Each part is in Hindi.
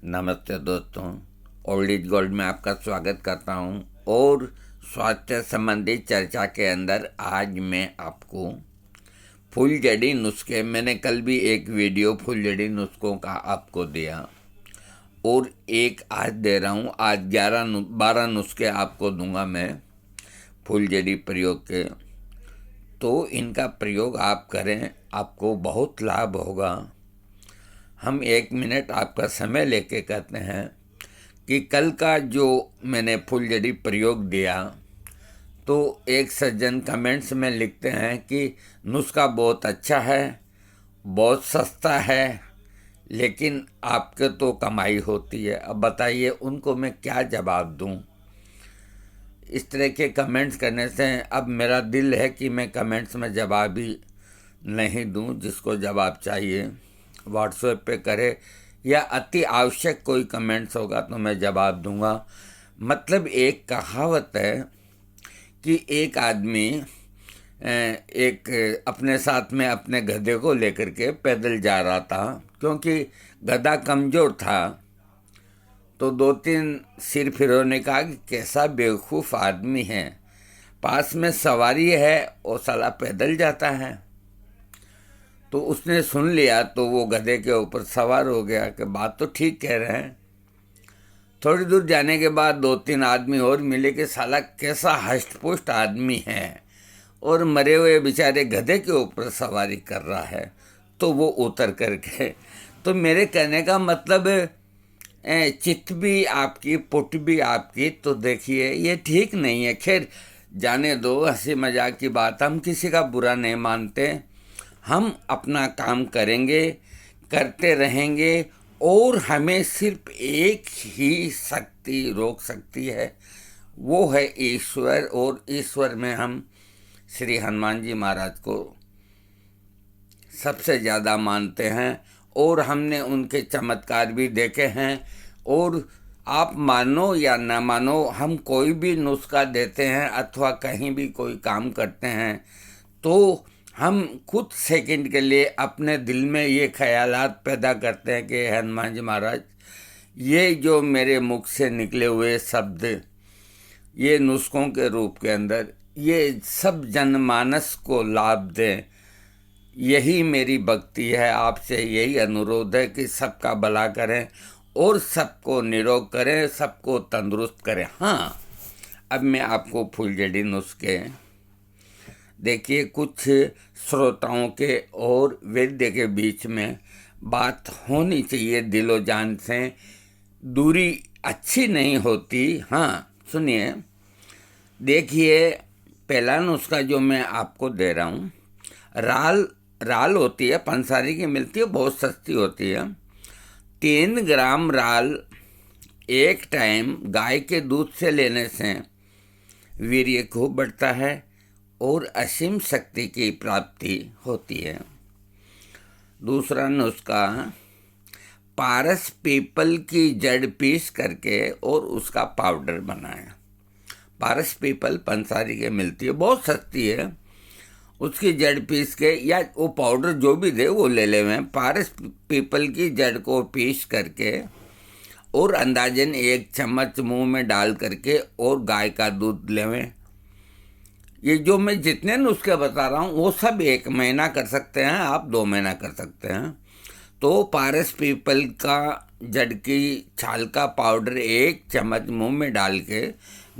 नमस्ते दोस्तों, ओल्ड इज गोल्ड में आपका स्वागत करता हूं। और स्वास्थ्य संबंधी चर्चा के अंदर आज मैं आपको फूलझड़ी नुस्खे, मैंने कल भी एक वीडियो फूलझड़ी नुस्खों का आपको दिया और एक आज दे रहा हूं। आज 12 नुस्खे आपको दूंगा मैं फूलझड़ी प्रयोग के। तो इनका प्रयोग आप करें, आपको बहुत लाभ होगा। हम 1 मिनट आपका समय लेके कहते हैं कि कल का जो मैंने फूलझड़ी प्रयोग दिया, तो एक सज्जन कमेंट्स में लिखते हैं कि नुस्खा बहुत अच्छा है, बहुत सस्ता है, लेकिन आपके तो कमाई होती है। अब बताइए उनको मैं क्या जवाब दूं। इस तरह के कमेंट्स करने से अब मेरा दिल है कि मैं कमेंट्स में जवाब ही नहीं दूं। जिसको जवाब चाहिए व्हाट्सएप पे करे, या अति आवश्यक कोई कमेंट्स होगा तो मैं जवाब दूंगा। मतलब एक कहावत है कि एक आदमी एक अपने साथ में अपने गधे को लेकर के पैदल जा रहा था। क्योंकि गधा कमज़ोर था, तो 2-3 सिर फिरों ने कहा कि कैसा बेवकूफ़ आदमी है, पास में सवारी है और साला पैदल जाता है। तो उसने सुन लिया, तो वो गधे के ऊपर सवार हो गया कि बात तो ठीक कह रहे हैं। थोड़ी दूर जाने के बाद 2-3 आदमी और मिले कि साला कैसा हष्टपुष्ट आदमी है और मरे हुए बेचारे गधे के ऊपर सवारी कर रहा है। तो वो उतर करके, तो मेरे कहने का मतलब चित्त भी आपकी, पुट भी आपकी। तो देखिए ये ठीक नहीं है। खैर जाने दो, हंसी मजाक की बात, हम किसी का बुरा नहीं मानते। हम अपना काम करेंगे, करते रहेंगे, और हमें सिर्फ एक ही शक्ति रोक सकती है, वो है ईश्वर। और ईश्वर में हम श्री हनुमान जी महाराज को सबसे ज़्यादा मानते हैं और हमने उनके चमत्कार भी देखे हैं। और आप मानो या न मानो, हम कोई भी नुस्खा देते हैं अथवा कहीं भी कोई काम करते हैं, तो हम कुछ सेकंड के लिए अपने दिल में ये ख्यालात पैदा करते हैं कि हनुमान जी महाराज, ये जो मेरे मुख से निकले हुए शब्द, ये नुस्खों के रूप के अंदर, ये सब जनमानस को लाभ दें। यही मेरी भक्ति है, आपसे यही अनुरोध है कि सबका भला करें और सबको निरोग करें, सबको तंदुरुस्त करें। हाँ, अब मैं आपको फूलझड़ी नुस्खे, देखिए कुछ श्रोताओं के और वैद्य के बीच में बात होनी चाहिए, दिलो जान से दूरी अच्छी नहीं होती। हाँ सुनिए, देखिए पहला नुस्खा जो मैं आपको दे रहा हूँ, राल होती है, पंसारी की मिलती है, बहुत सस्ती होती है। 3 ग्राम राल एक टाइम गाय के दूध से लेने से वीर्य खूब बढ़ता है और असीम शक्ति की प्राप्ति होती है। दूसरा नुस्खा, पारस पीपल की जड़ पीस करके और उसका पाउडर बनाया। पारस पीपल पंसारी के मिलती है, बहुत सस्ती है। उसकी जड़ पीस के, या वो पाउडर जो भी दे वो ले लेवें। पारस पीपल की जड़ को पीस करके और अंदाजन 1 चम्मच मुंह में डाल करके और गाय का दूध लेवें। ये जो मैं जितने नुस्खे बता रहा हूँ वो सब 1 महीना कर सकते हैं आप, 2 महीना कर सकते हैं। तो पारस पीपल का जड़ की छाल का पाउडर 1 चम्मच मुंह में डाल के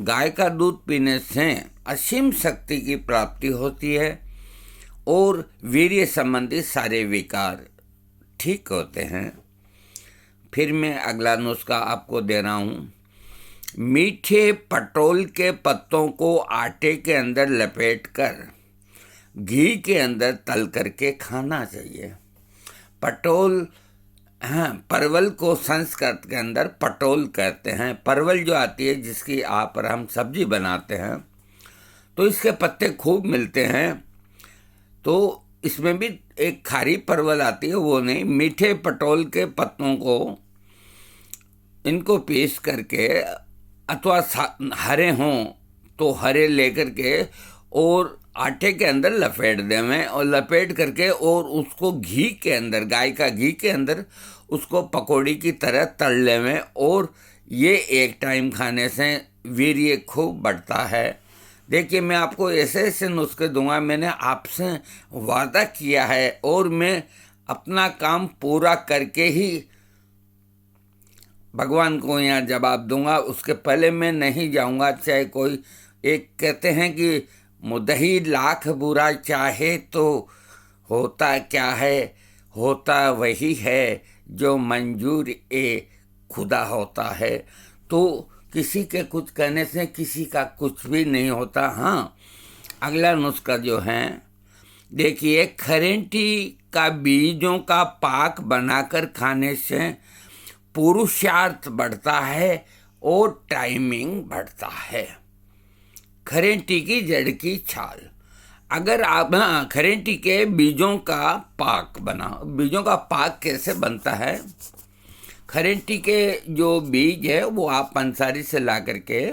गाय का दूध पीने से असीम शक्ति की प्राप्ति होती है और वीर्य संबंधी सारे विकार ठीक होते हैं। फिर मैं अगला नुस्खा आपको दे रहा हूँ। मीठे पटोल के पत्तों को आटे के अंदर लपेटकर घी के अंदर तल करके खाना चाहिए। पटोल, हाँ, परवल को संस्कृत के अंदर पटोल कहते हैं। परवल जो आती है, जिसकी आप और हम सब्जी बनाते हैं, तो इसके पत्ते खूब मिलते हैं। तो इसमें भी एक खारी परवल आती है, वो नहीं, मीठे पटोल के पत्तों को इनको पीस करके, अथवा हरे हों तो हरे लेकर के, और आटे के अंदर लपेट देवें और लपेट करके और उसको घी के अंदर, गाय का घी के अंदर उसको पकौड़ी की तरह तल लेवें। और ये एक टाइम खाने से वीर्य खूब बढ़ता है। देखिए, मैं आपको ऐसे ऐसे नुस्खे दूंगा, मैंने आपसे वादा किया है और मैं अपना काम पूरा करके ही भगवान को यहाँ जवाब दूंगा। उसके पहले मैं नहीं जाऊंगा। चाहे कोई, एक कहते हैं कि मुदही लाख बुरा चाहे तो होता क्या है, होता वही है जो मंजूर ए खुदा होता है। तो किसी के कुछ कहने से किसी का कुछ भी नहीं होता। हाँ, अगला नुस्खा जो है, देखिए, खरेंटी का बीजों का पाक बनाकर खाने से पुरुषार्थ बढ़ता है और टाइमिंग बढ़ता है। खरेंटी की जड़ की छाल, अगर आप, हाँ, खरेंटी के बीजों का पाक बनाओ। बीजों का पाक कैसे बनता है? खरेंटी के जो बीज है वो आप पंसारी से ला करके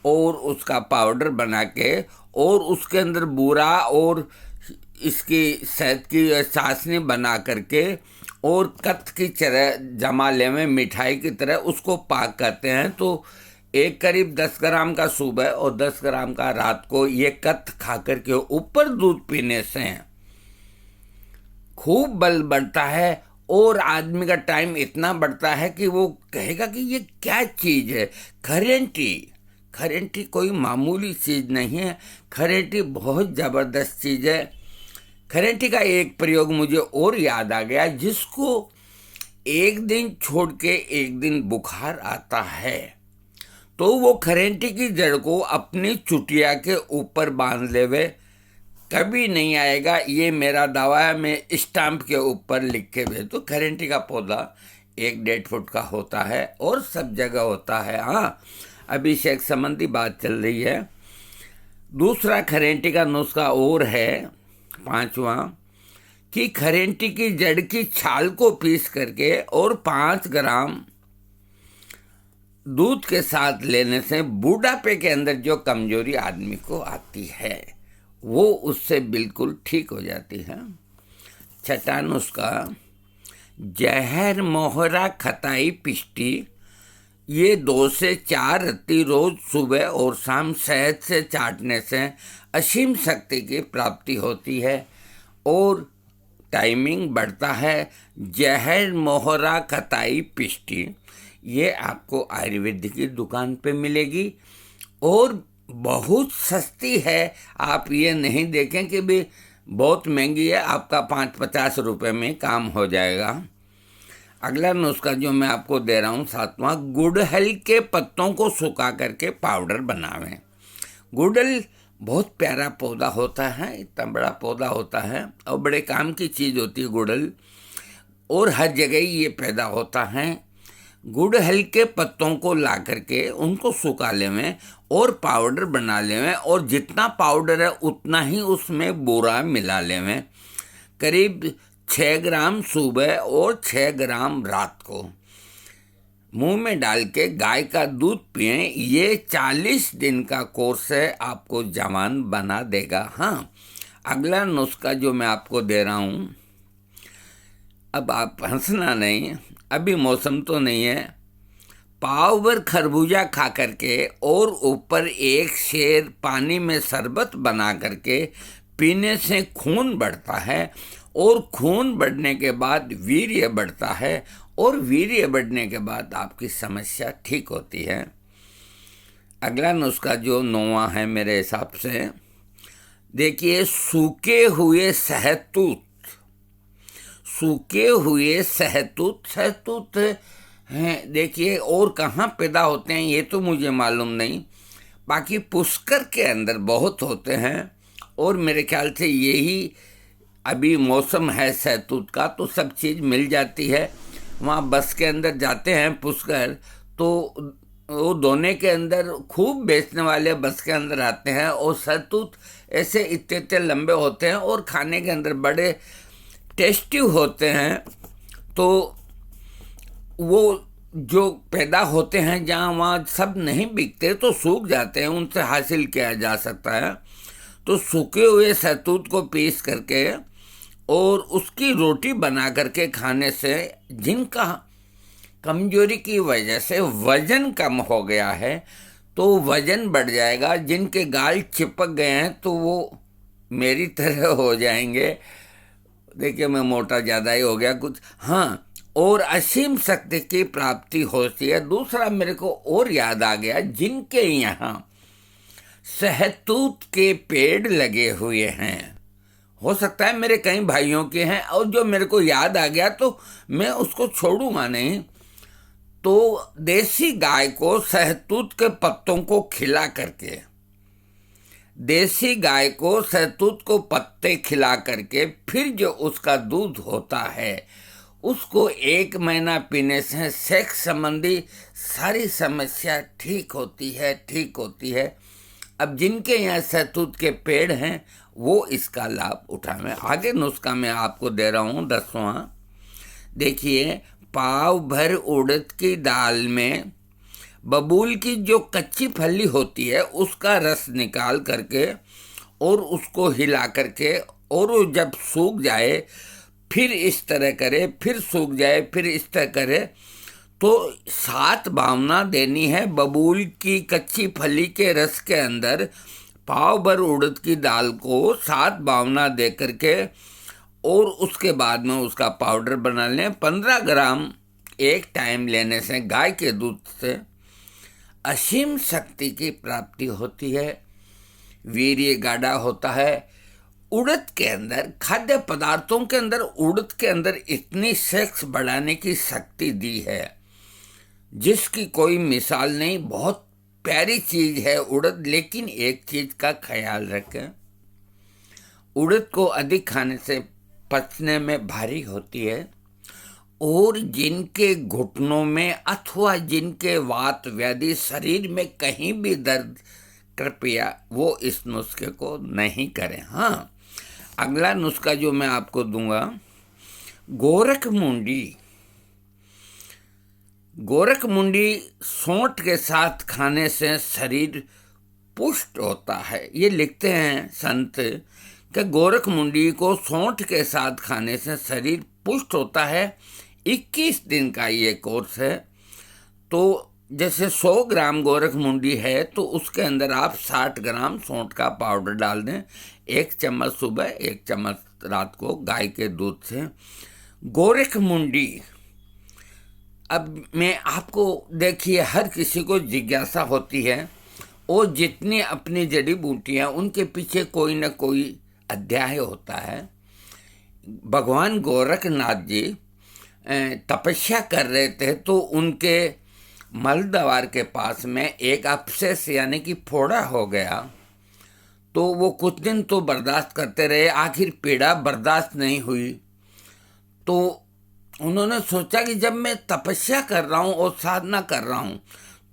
और उसका पाउडर बना के और उसके अंदर बूरा और इसकी शहद की चाशनी बना करके और कत की तरह जमा लेवें, मिठाई की तरह उसको पाक करते हैं। तो एक करीब 10 ग्राम का सुबह और 10 ग्राम का रात को ये कत खा करके ऊपर दूध पीने से खूब बल बढ़ता है और आदमी का टाइम इतना बढ़ता है कि वो कहेगा कि ये क्या चीज़ है। खरेंटी, खरेंटी कोई मामूली चीज़ नहीं है। खरेंटी बहुत ज़बरदस्त चीज़ है। खरेंटी का एक प्रयोग मुझे और याद आ गया, जिसको एक दिन छोड़ के एक दिन बुखार आता है तो वो खरेंटी की जड़ को अपनी चुटिया के ऊपर बांध लेवे, कभी नहीं आएगा, ये मेरा दावा है। मैं स्टाम्प के ऊपर लिख के भेज। तो खरेंटी का पौधा 1-1.5 फुट का होता है और सब जगह होता है। हाँ, अभिषेक संबंधी बात चल रही है। दूसरा खरेंटी का नुस्खा और है, 5वां, कि खरेंटी की जड़ की छाल को पीस करके और 5 ग्राम दूध के साथ लेने से बुढ़ापे के अंदर जो कमजोरी आदमी को आती है वो उससे बिल्कुल ठीक हो जाती है। छठा नुस्खा, जहर मोहरा खताई पिष्टी, ये 2 से 4 रत्ती रोज सुबह और शाम शहद से चाटने से असीम शक्ति की प्राप्ति होती है और टाइमिंग बढ़ता है। जहर मोहरा खताई पिष्टी ये आपको आयुर्वेदिक की दुकान पे मिलेगी और बहुत सस्ती है। आप ये नहीं देखें कि भी बहुत महंगी है, आपका 5-50 रुपये में काम हो जाएगा। अगला नुस्खा जो मैं आपको दे रहा हूँ, 7वां, गुड़हल के पत्तों को सुखा करके पाउडर बनावें। गुड़हल बहुत प्यारा पौधा होता है, इतना बड़ा पौधा होता है और बड़े काम की चीज़ होती है गुड़हल, और हर जगह ही ये पैदा होता है। गुड़हल के पत्तों को ला करके उनको सुखा लेवें और पाउडर बना लेवें और जितना पाउडर है उतना ही उसमें बूरा मिला लेवें। करीब 6 ग्राम सुबह और 6 ग्राम रात को मुंह में डाल के गाय का दूध पिएं। ये 40 दिन का कोर्स है, आपको जवान बना देगा। हाँ, अगला नुस्खा जो मैं आपको दे रहा हूँ, अब आप हंसना नहीं, अभी मौसम तो नहीं है। पाव भर खरबूजा खा करके और ऊपर 1 शेर पानी में शरबत बना करके पीने से खून बढ़ता है और खून बढ़ने के बाद वीर्य बढ़ता है और वीर्य बढ़ने के बाद आपकी समस्या ठीक होती है। अगला नुस्खा जो 9वां है मेरे हिसाब से, देखिए, सूखे हुए सहतूत, सूखे हुए सहतूत, सहतूत हैं, देखिए, और कहाँ पैदा होते हैं ये तो मुझे मालूम नहीं, बाकी पुष्कर के अंदर बहुत होते हैं और मेरे ख्याल से यही अभी मौसम है सहतूत का, तो सब चीज़ मिल जाती है। वहाँ बस के अंदर जाते हैं पुष्कर, तो वो दोने के अंदर खूब बेचने वाले बस के अंदर आते हैं और सहतूत ऐसे इतने इतने लंबे होते हैं और खाने के अंदर बड़े टेस्टी होते हैं। तो वो जो पैदा होते हैं जहाँ वहाँ सब नहीं बिकते तो सूख जाते हैं, उनसे हासिल किया जा सकता है। तो सूखे हुए सहतूत को पीस करके और उसकी रोटी बना करके खाने से जिनका कमजोरी की वजह से वजन कम हो गया है तो वजन बढ़ जाएगा, जिनके गाल चिपक गए हैं तो वो मेरी तरह हो जाएंगे। देखिए मैं मोटा ज़्यादा ही हो गया कुछ। हाँ, और असीम शक्ति की प्राप्ति होती है। दूसरा मेरे को और याद आ गया, जिनके यहाँ सहतूत के पेड़ लगे हुए हैं, हो सकता है मेरे कई भाइयों के हैं, और जो मेरे को याद आ गया तो मैं उसको छोड़ूंगा नहीं। तो देसी गाय को सहतूत के पत्तों को खिला करके, देसी गाय को सहतूत को पत्ते खिला करके फिर जो उसका दूध होता है उसको 1 महीना पीने से सेक्स संबंधी सारी समस्या ठीक होती है। अब जिनके यहाँ सहतूत के पेड़ हैं वो इसका लाभ उठाएं। आगे नुस्खा मैं आपको दे रहा हूँ 10वां। देखिए, पाव भर उड़द की दाल में बबूल की जो कच्ची फली होती है उसका रस निकाल करके और उसको हिला करके, और वो जब सूख जाए फिर इस तरह करे, फिर सूख जाए फिर इस तरह करे, तो 7 बावना देनी है बबूल की कच्ची फली के रस के अंदर। पाव भर उड़द की दाल को 7 बावना दे करके और उसके बाद में उसका पाउडर बना लें। 15 ग्राम एक टाइम लेने से गाय के दूध से असीम शक्ति की प्राप्ति होती है, वीर्य गाढ़ा होता है। उड़द के अंदर, खाद्य पदार्थों के अंदर उड़द के अंदर इतनी सेक्स बढ़ाने की शक्ति दी है जिसकी कोई मिसाल नहीं। बहुत प्यारी चीज है उड़द, लेकिन एक चीज का ख्याल रखें, उड़द को अधिक खाने से पचने में भारी होती है, और जिनके घुटनों में अथवा जिनके वात व्याधि शरीर में कहीं भी दर्द, कृपया वो इस नुस्खे को नहीं करें। हाँ, अगला नुस्खा जो मैं आपको दूंगा, गोरख मुंडी। गोरख मुंडी सौंठ के साथ खाने से शरीर पुष्ट होता है। ये लिखते हैं संत कि गोरख मुंडी को सौंठ के साथ खाने से शरीर पुष्ट होता है। 21 दिन का ये कोर्स है। तो जैसे 100 ग्राम गोरख मुंडी है तो उसके अंदर आप 60 ग्राम सौंठ का पाउडर डाल दें, 1 चम्मच सुबह 1 चम्मच रात को गाय के दूध से। गोरख मुंडी, अब मैं आपको, देखिए हर किसी को जिज्ञासा होती है, और जितनी अपनी जड़ी बूटियाँ उनके पीछे कोई न कोई अध्याय होता है। भगवान गोरखनाथ जी तपस्या कर रहे थे तो उनके मलद्वार के पास में एक अपसेस यानी कि फोड़ा हो गया। तो वो कुछ दिन तो बर्दाश्त करते रहे, आखिर पीड़ा बर्दाश्त नहीं हुई। तो उन्होंने सोचा कि जब मैं तपस्या कर रहा हूँ और साधना कर रहा हूँ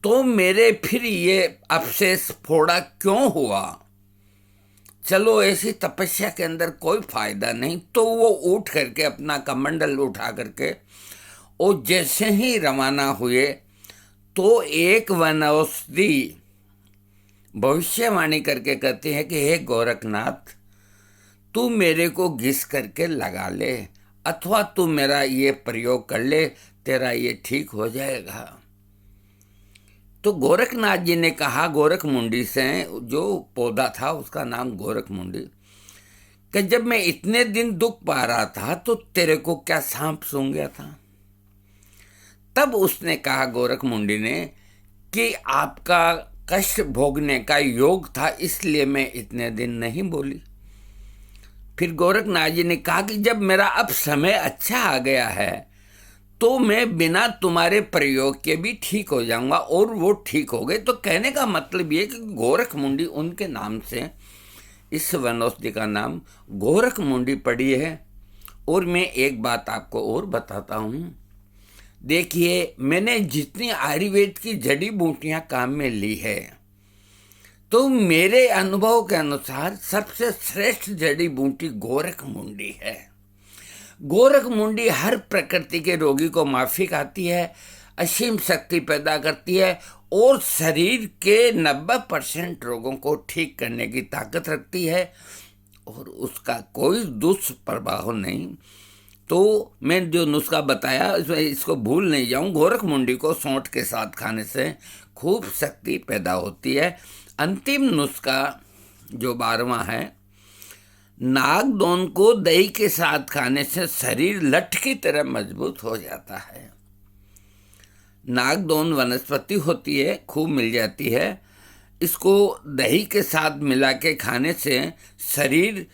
तो मेरे फिर ये अपसेस फोड़ा क्यों हुआ, चलो ऐसी तपस्या के अंदर कोई फायदा नहीं। तो वो उठ करके अपना कमंडल उठा करके और जैसे ही रवाना हुए तो एक वनौषधि भविष्यवाणी करके कहते हैं कि हे गोरखनाथ, तू मेरे को घिस करके लगा ले, अथवा तू मेरा ये प्रयोग कर ले, तेरा ये ठीक हो जाएगा। तो गोरखनाथ जी ने कहा गोरख मुंडी से, जो पौधा था उसका नाम गोरख मुंडी, कि जब मैं इतने दिन दुख पा रहा था तो तेरे को क्या सांप सूंघ गया था? तब उसने कहा गोरख मुंडी ने कि आपका कष्ट भोगने का योग था, इसलिए मैं इतने दिन नहीं बोली। फिर गोरखनाथ जी ने कहा कि जब मेरा अब समय अच्छा आ गया है तो मैं बिना तुम्हारे प्रयोग के भी ठीक हो जाऊंगा, और वो ठीक हो गए। तो कहने का मतलब ये कि गोरख मुंडी उनके नाम से इस वनौषधि का नाम गोरख मुंडी पड़ी है। और मैं एक बात आपको और बताता हूँ, देखिए मैंने जितनी आयुर्वेद की जड़ी बूटियाँ काम में ली है तो मेरे अनुभव के अनुसार सबसे श्रेष्ठ जड़ी बूटी गोरख मुंडी है। गोरख मुंडी हर प्रकृति के रोगी को माफिक आती है। असीम शक्ति पैदा करती है और शरीर के 90% रोगों को ठीक करने की ताकत रखती है और उसका कोई दुष्प्रभाव नहीं। तो मैं जो नुस्खा बताया इसको भूल नहीं जाऊं। गोरख मुंडी को सौंठ के साथ खाने से खूब शक्ति पैदा होती है। अंतिम नुस्खा जो 12वां है, नागदौन को दही के साथ खाने से शरीर लठ की तरह मजबूत हो जाता है। नागदौन वनस्पति होती है, खूब मिल जाती है। इसको दही के साथ मिला के खाने से शरीर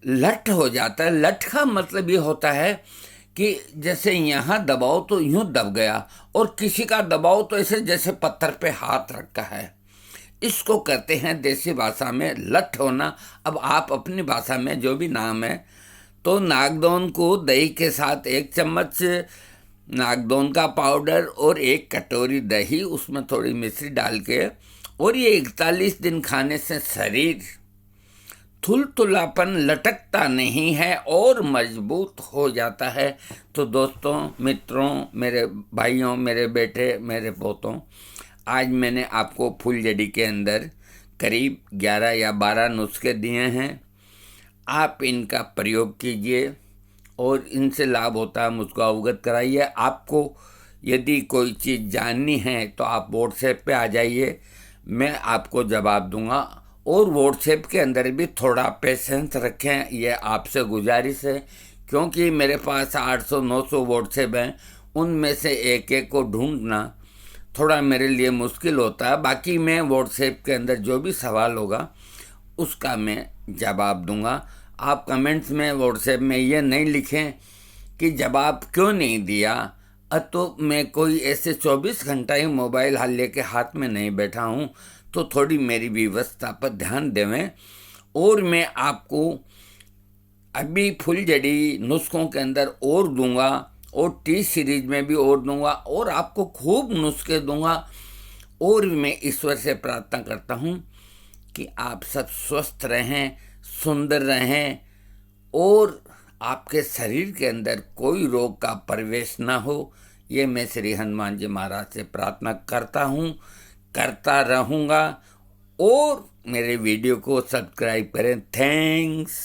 लठ हो जाता है। लठ का मतलब ये होता है कि जैसे यहाँ दबाओ तो यूं दब गया, और किसी का दबाओ तो ऐसे जैसे पत्थर पे हाथ रखा है। इसको कहते हैं देसी भाषा में लठ होना। अब आप अपनी भाषा में जो भी नाम है, तो नागदौन को दही के साथ 1 चम्मच नागदौन का पाउडर और 1 कटोरी दही, उसमें थोड़ी मिश्री डाल के, और ये 41 दिन खाने से शरीर थुलथुलापन लटकता नहीं है और मजबूत हो जाता है। तो दोस्तों, मित्रों, मेरे भाइयों, मेरे बेटे, मेरे पोतों, आज मैंने आपको फूलझड़ी के अंदर करीब 11 या 12 नुस्खे दिए हैं। आप इनका प्रयोग कीजिए और इनसे लाभ होता है मुझको अवगत कराइए। आपको यदि कोई चीज़ जाननी है तो आप व्हाट्सएप पे आ जाइए, मैं आपको जवाब दूंगा। और व्हाट्सएप के अंदर भी थोड़ा पेशेंस रखें, ये आपसे गुजारिश है, क्योंकि मेरे पास 800-900 व्हाट्सएप हैं। उनमें से एक एक को ढूंढना थोड़ा मेरे लिए मुश्किल होता है। बाकी मैं व्हाट्सएप के अंदर जो भी सवाल होगा उसका मैं जवाब दूंगा। आप कमेंट्स में व्हाट्सएप में ये नहीं लिखें कि जवाब क्यों नहीं दिया। तो मैं कोई ऐसे 24 घंटा ही मोबाइल हाथ लेके हाथ में नहीं बैठा हूँ, तो थोड़ी मेरी व्यवस्था पर ध्यान देवें। और मैं आपको अभी फुलझड़ी नुस्खों के अंदर और दूंगा, और टी सीरीज में भी और दूंगा, और आपको खूब नुस्खे दूंगा। और मैं ईश्वर से प्रार्थना करता हूँ कि आप सब स्वस्थ रहें, सुंदर रहें, और आपके शरीर के अंदर कोई रोग का प्रवेश ना हो। ये मैं श्री हनुमान जी महाराज से प्रार्थना करता हूँ, करता रहूँगा। और मेरे वीडियो को सब्सक्राइब करें। थैंक्स।